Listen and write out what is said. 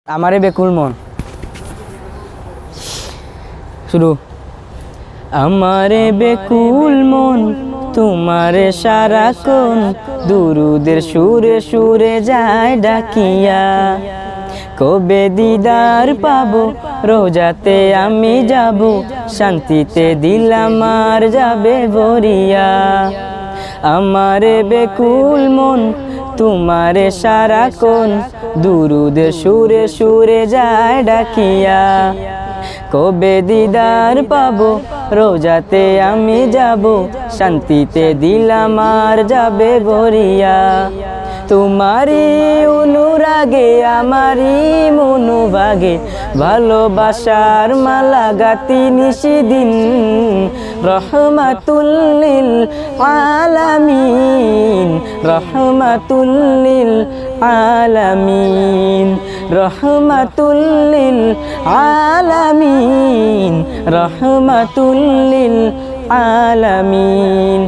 আমারে বেকুল মন শুরু আমারে বেকুল মন তোমারে সারাক্ষণ দুরুদের সুরে সুরে যায় ডাকিয়া কবে দিদার পাবো রোজাতে আমি যাব শান্তিতে দিল আমার যাবে ভরিয়া আমারে বেকুল মন তোমারে সারাক্ষণ দুরুদের সুরে সুরে যায় ডাকিয়া কবে দিদার পাবো রোজাতে আমি যাব শান্তিতে দিল আমার যাবে ভরিয়া তোমারি অনুরাগে আমারি মনোভাগে ভালোবাসার মালা গাতি নিশিদিন রহমাতুল লিল আলামিন রহমাতুল লিল আলামিন রহমাতুল লিল আলামিন রহমাতুল লিল আলামিন।